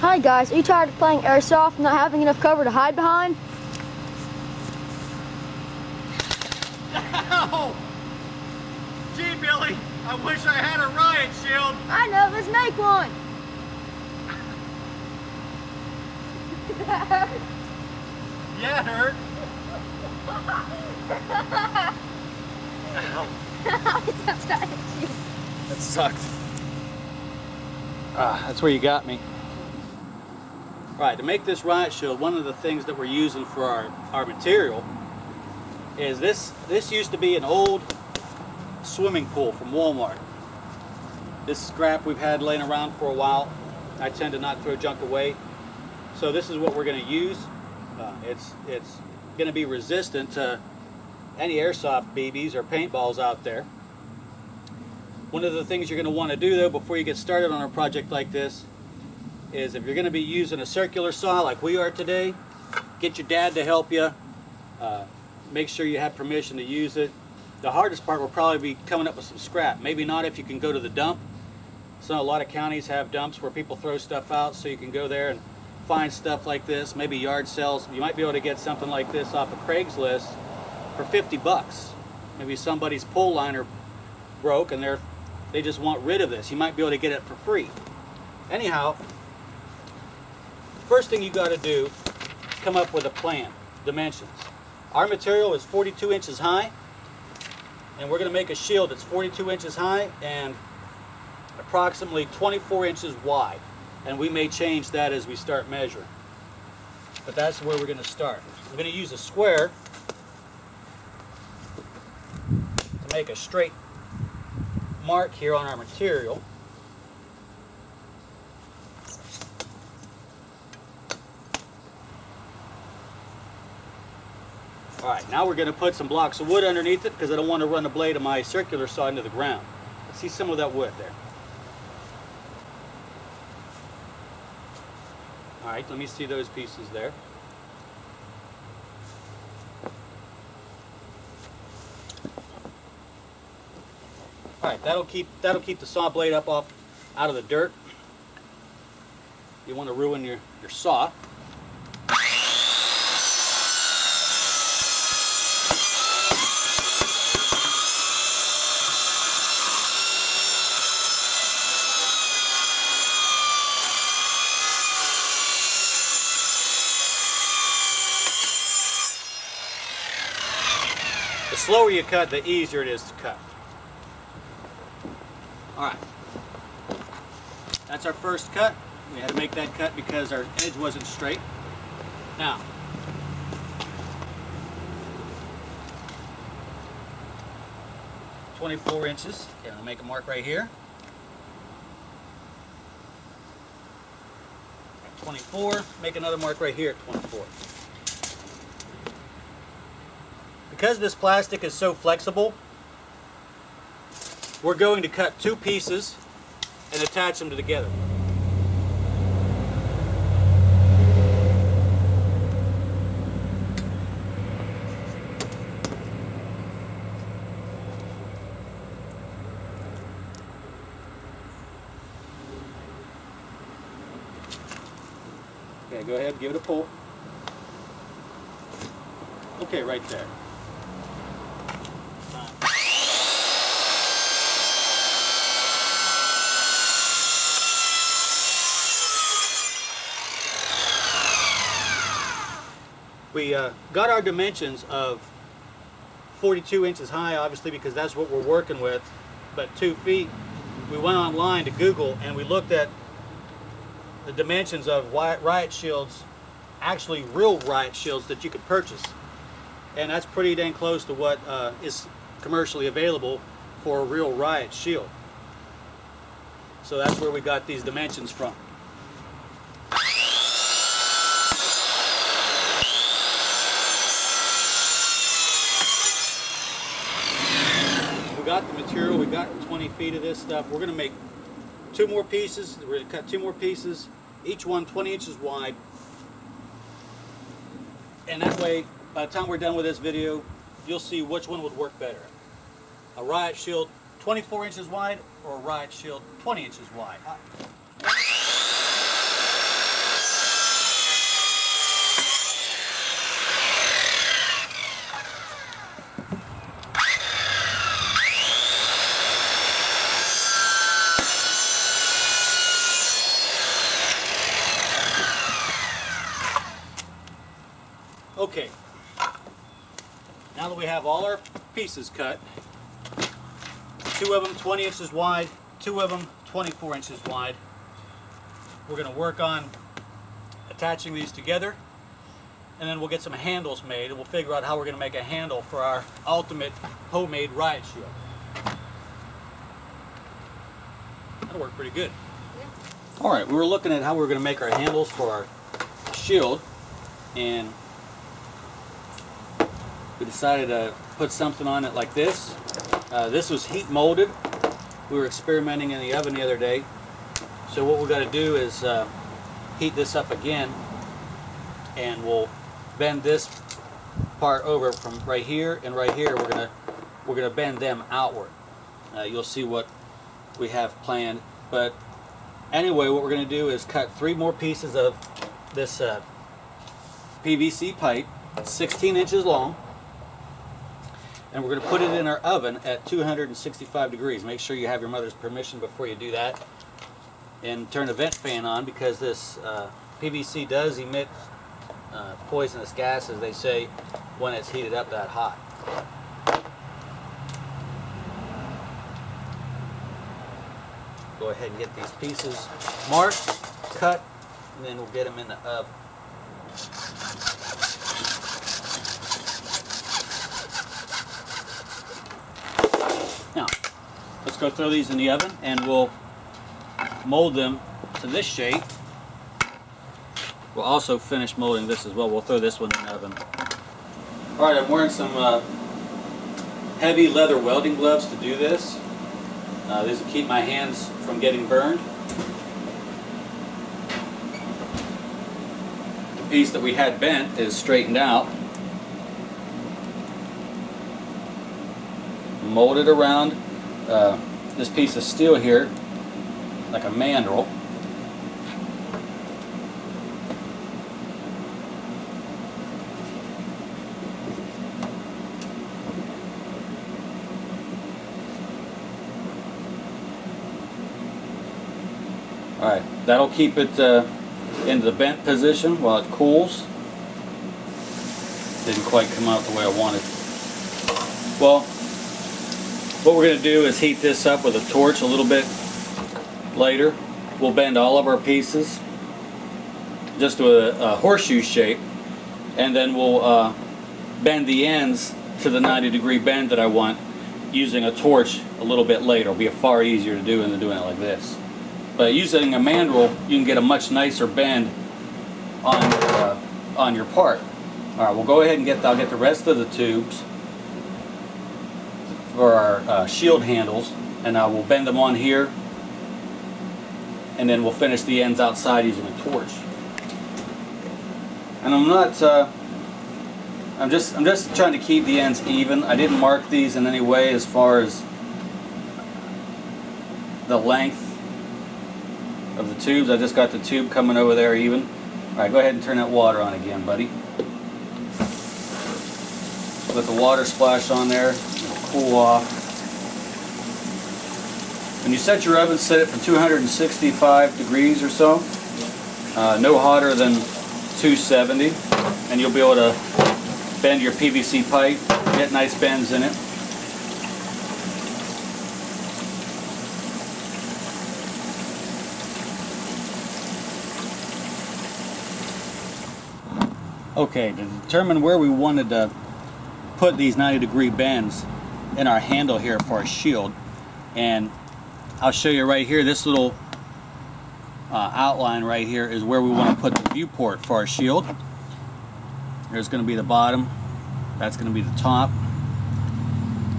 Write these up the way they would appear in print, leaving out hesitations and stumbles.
Hi guys, are you tired of playing Airsoft and not having enough cover to hide behind? Ow! Gee, Billy, I wish I had a riot shield. I know, let's make one! Yeah, it hurt. Ow. That sucked. That's where you got me. Right, to make this riot shield, one of the things that we're using for our material is this used to be an old swimming pool from Walmart. This scrap we've had laying around for a while. I tend to not throw junk away. So this is what we're going to use. It's going to be resistant to any airsoft BBs or paintballs out there. One of the things you're going to want to do though before you get started on a project like this is if you're going to be using a circular saw like we are today, get your dad to help you. Make sure you have permission to use it. The hardest part will probably be coming up with some scrap. Maybe not if you can go to the dump. So a lot of counties have dumps where people throw stuff out, so you can go there and find stuff like this, maybe yard sales. You might be able to get something like this off of Craigslist for 50 bucks. Maybe somebody's pole liner broke and they just want rid of this. You might be able to get it for free. Anyhow, first thing you got to do is come up with a plan, dimensions. Our material is 42 inches high, and we're going to make a shield that's 42 inches high and approximately 24 inches wide. And we may change that as we start measuring. But that's where we're going to start. We're going to use a square to make a straight mark here on our material. Alright, now we're going to put some blocks of wood underneath it because I don't want to run the blade of my circular saw into the ground. Let's see some of that wood there. Alright, let me see those pieces there. Alright, that'll keep the saw blade up out of the dirt. You want to ruin your saw. The slower you cut, the easier it is to cut. Alright, that's our first cut. We had to make that cut because our edge wasn't straight. Now, .24 inches. Okay, I'm going to make a mark right here. 24, make another mark right here at 24. Because this plastic is so flexible, we're going to cut two pieces and attach them together. Okay, go ahead, give it a pull. Okay, right there. We got our dimensions of 42 inches high, obviously, because that's what we're working with, but 2 feet. We went online to Google and we looked at the dimensions of riot shields, actually real riot shields that you could purchase. And that's pretty dang close to what is commercially available for a real riot shield. So that's where we got these dimensions from. We got the material, we got 20 feet of this stuff. We're going to make two more pieces. We're going to cut two more pieces, each one 20 inches wide. And that way, by the time we're done with this video, you'll see which one would work better. A riot shield 24 inches wide or a riot shield 20 inches wide. Okay, now that we have all our pieces cut, 2 of them 20 inches wide, 2 of them 24 inches wide, we're going to work on attaching these together, and then we'll get some handles made, and we'll figure out how we're going to make a handle for our ultimate homemade riot shield. That'll work pretty good. Yeah. Alright, we were looking at how we were going to make our handles for our shield, and we decided to put something on it like this. This was heat molded. We were experimenting in the oven the other day. So what we're going to do is heat this up again, and we'll bend this part over from right here and right here. We're gonna bend them outward. You'll see what we have planned. But anyway, what we're going to do is cut 3 more pieces of this PVC pipe, 16 inches long, and we're going to put it in our oven at 265 degrees. Make sure you have your mother's permission before you do that. And turn the vent fan on, because this PVC does emit poisonous gases, they say, when it's heated up that hot. Go ahead and get these pieces marked, cut, and then we'll get them in the oven. Now, let's go throw these in the oven, and we'll mold them to this shape. We'll also finish molding this as well. We'll throw this one in the oven. Alright, I'm wearing some heavy leather welding gloves to do this. These will keep my hands from getting burned. The piece that we had bent is straightened out. Molded around this piece of steel here, like a mandrel. Alright, that'll keep it into the bent position while it cools. Didn't quite come out the way I wanted. Well, what we're going to do is heat this up with a torch a little bit later. We'll bend all of our pieces just to a horseshoe shape, and then we'll bend the ends to the 90-degree bend that I want using a torch a little bit later. It'll be far easier to do than doing it like this. But using a mandrel, you can get a much nicer bend on your part. All right, we'll go ahead and I'll get the rest of the tubes for our shield handles, and I will bend them on here, and then we'll finish the ends outside using a torch. And I'm just trying to keep the ends even. I didn't mark these in any way as far as the length of the tubes. I just got the tube coming over there even. Alright, go ahead and turn that water on again, buddy. Let the water splash on there. It'll cool off. When you set your oven, set it for 265 degrees or so. No hotter than 270. And you'll be able to bend your PVC pipe, get nice bends in it. Okay, to determine where we wanted to put these 90-degree bends in our handle here for our shield, and I'll show you right here, this little outline right here is where we want to put the viewport for our shield. There's going to be the bottom, that's going to be the top,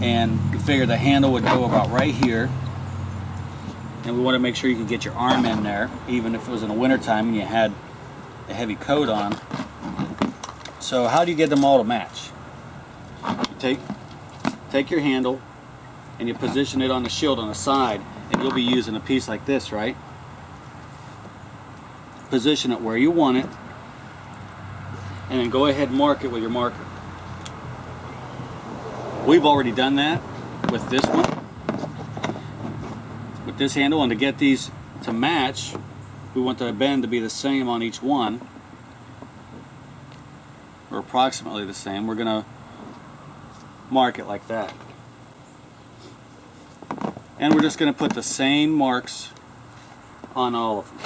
and we figure the handle would go about right here, and we want to make sure you can get your arm in there, even if it was in the wintertime and you had a heavy coat on. So how do you get them all to match? You take your handle and you position it on the shield on the side, and you'll be using a piece like this, right? Position it where you want it, and then go ahead and mark it with your marker. We've already done that with this one, with this handle, and to get these to match, we want the bend to be the same on each one. or approximately the same. We're going to mark it like that. And we're just going to put the same marks on all of them.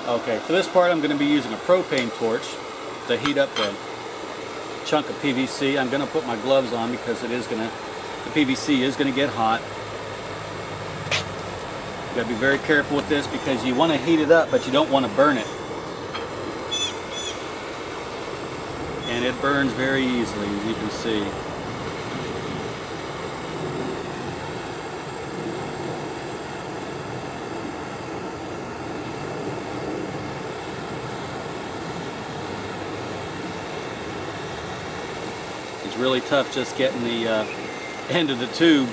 Okay, for this part I'm going to be using a propane torch to heat up the chunk of PVC. I'm going to put my gloves on because the PVC is going to get hot. You got to be very careful with this because you want to heat it up, but you don't want to burn it. And it burns very easily, as you can see. It's really tough just getting the end of the tube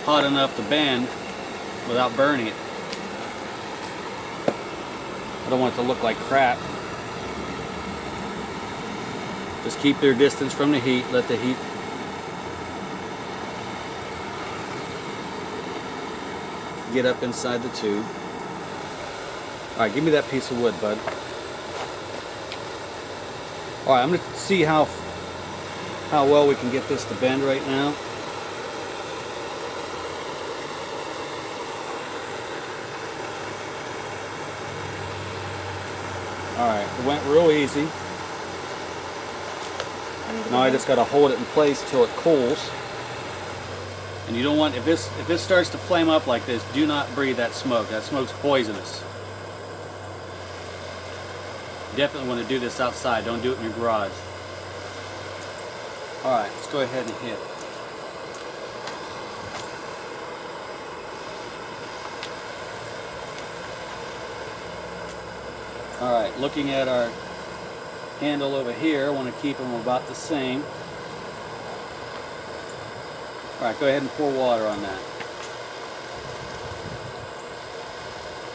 hot enough to bend without burning it. I don't want it to look like crap. Just keep their distance from the heat. Let the heat get up inside the tube. Alright, give me that piece of wood, bud. Alright, I'm going to see how well we can get this to bend right now. Alright, it went real easy. Now I just got to hold it in place till it cools. And you don't want, if this starts to flame up like this, do not breathe that smoke. That smoke's poisonous. You definitely want to do this outside. Don't do it in your garage. Alright, let's go ahead and hit. Alright, looking at our handle over here, I want to keep them about the same. Alright, go ahead and pour water on that.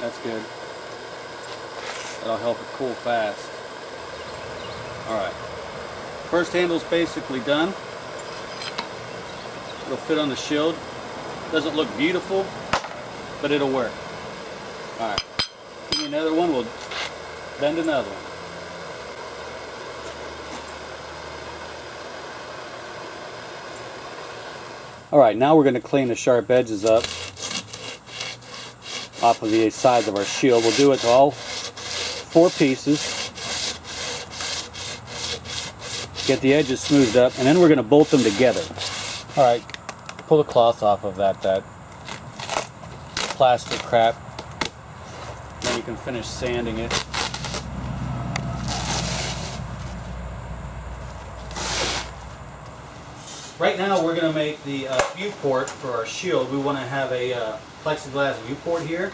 That's good. That'll help it cool fast. Alright. First handle's basically done. It'll fit on the shield. Doesn't look beautiful, but it'll work. Alright. Give me another one, we'll bend another one. Alright, now we're going to clean the sharp edges up off of the sides of our shield. We'll do it to all 4 pieces. Get the edges smoothed up, and then we're going to bolt them together. Alright, pull the cloth off of that plastic crap. Then you can finish sanding it. Right now we're going to make the viewport for our shield. We want to have a plexiglass viewport here.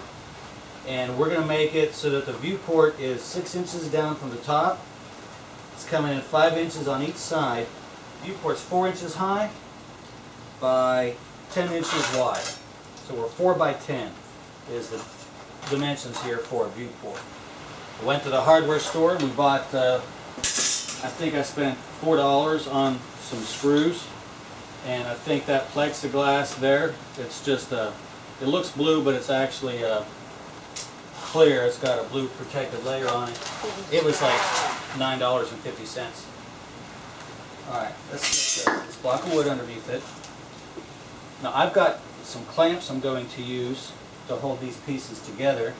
And we're going to make it so that the viewport is 6 inches down from the top. It's coming in 5 inches on each side. Viewport's 4 inches high by 10 inches wide. So we're 4 by 10 is the dimensions here for a viewport. I went to the hardware store and we bought, I think I spent $4 on some screws. And I think that plexiglass there, it's just it looks blue, but it's actually clear. It's got a blue protected layer on it. It was like $9.50. Alright, let's get this block of wood underneath it. Now I've got some clamps I'm going to use to hold these pieces together.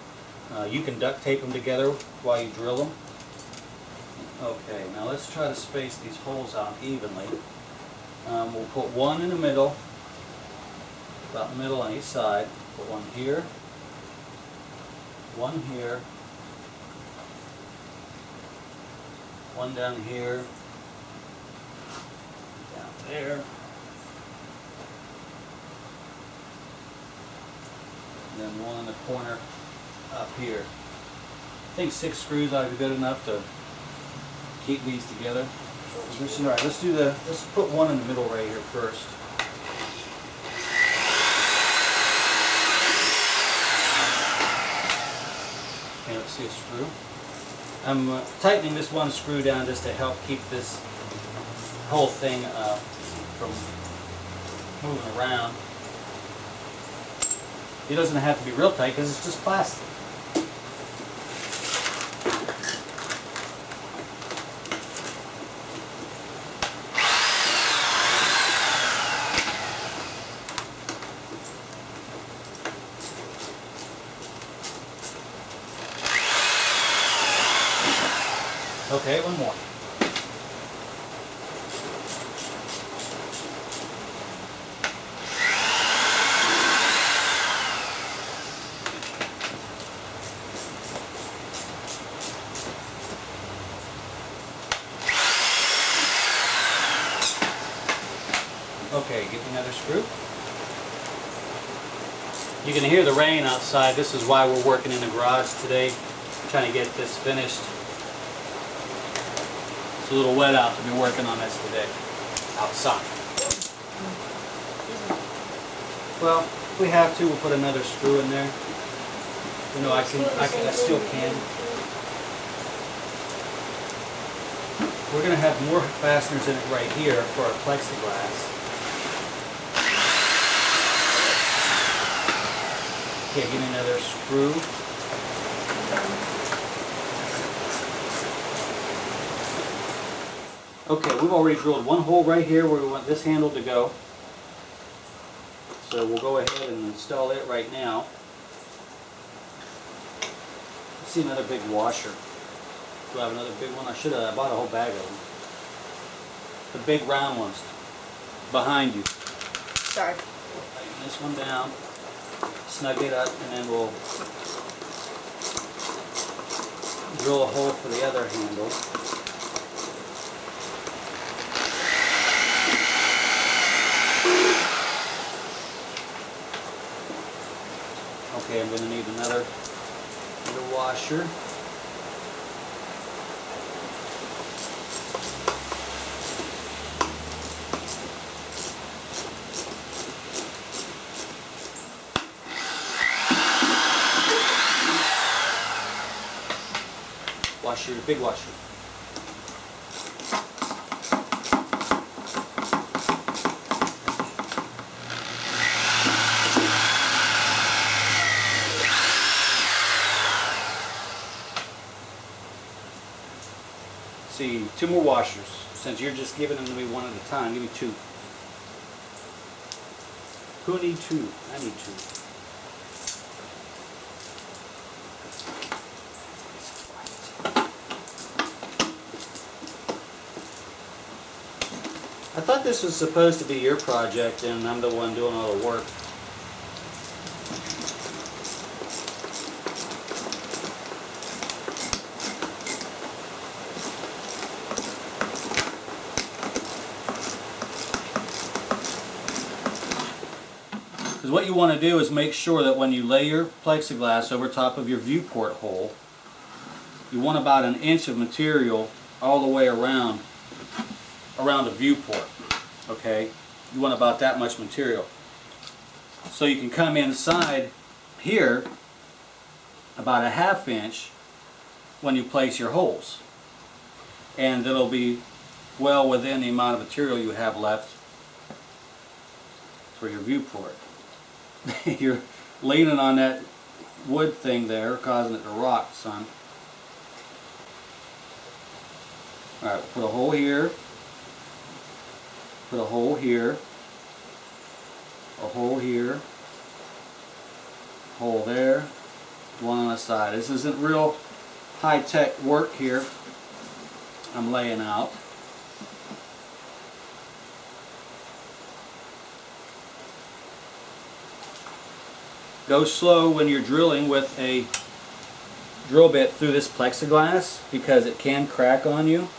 You can duct tape them together while you drill them. Okay, now let's try to space these holes out evenly. We'll put one in the middle, about in the middle on each side. Put one here, one here, one down here, down there, and then one in the corner up here. I think 6 screws ought to be good enough to keep these together. Alright, let's put one in the middle right here first. Okay, let's see a screw. I'm tightening this one screw down just to help keep this whole thing from moving around. It doesn't have to be real tight because it's just plastic. Okay, one more. Okay, get me another screw. You can hear the rain outside. This is why we're working in the garage today, trying to get this finished. It's a little wet out to be working on this today, outside. Well, if we have to, we'll put another screw in there. You know, I still can. We're going to have more fasteners in it right here for our plexiglass. Okay, give me another screw. Okay, we've already drilled one hole right here where we want this handle to go. So we'll go ahead and install it right now. Let's see another big washer. Do I have another big one? I should have. I bought a whole bag of them. The big round ones behind you. Sorry. Tighten this one down, snug it up, and then we'll drill a hole for the other handle. Okay, I'm going to need another washer. Washer, big washer. See, 2 more washers. Since you're just giving them to me one at a time, give me 2. Who need 2? I need 2. I thought this was supposed to be your project and I'm the one doing all the work. Because what you want to do is make sure that when you lay your plexiglass over top of your viewport hole, you want about 1 inch of material all the way around the viewport. Okay, you want about that much material. So you can come inside here about 1/2 inch when you place your holes, and it'll be well within the amount of material you have left for your viewport. You're leaning on that wood thing there, causing it to rock, son. Alright, put a hole here, put a hole here, a hole here, hole there, one on the side. This isn't real high-tech work here I'm laying out. Go slow when you're drilling with a drill bit through this plexiglass because it can crack on you.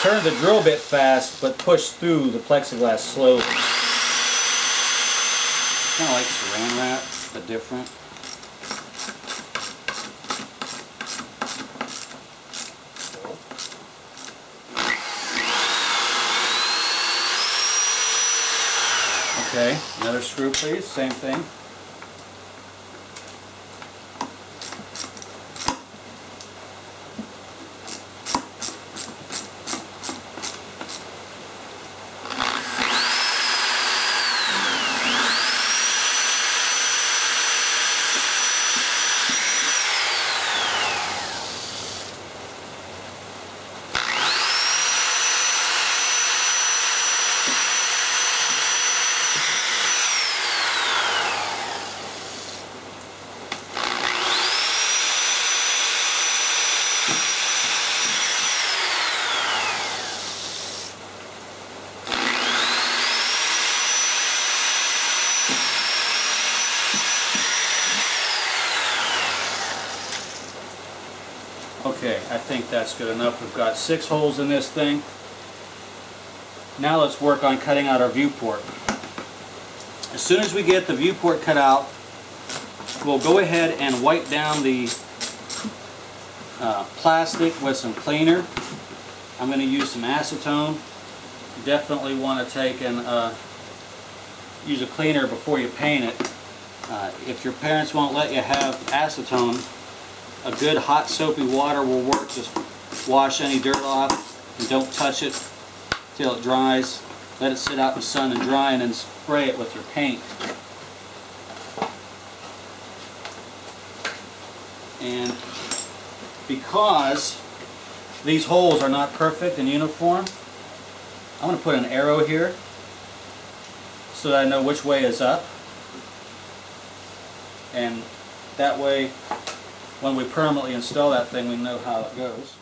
Turn the drill bit fast, but push through the plexiglass slowly. Kind of like saran wrap, but different. Okay, another screw please, same thing. I think that's good enough. We've got 6 holes in this thing. Now let's work on cutting out our viewport. As soon as we get the viewport cut out, we'll go ahead and wipe down the plastic with some cleaner. I'm going to use some acetone. You definitely want to take and use a cleaner before you paint it. If your parents won't let you have acetone, a good hot soapy water will work. Just wash any dirt off and don't touch it till it dries. Let it sit out in the sun and dry, and then spray it with your paint. And because these holes are not perfect and uniform, I'm going to put an arrow here so that I know which way is up. And that way, when we permanently install that thing, we know how it goes.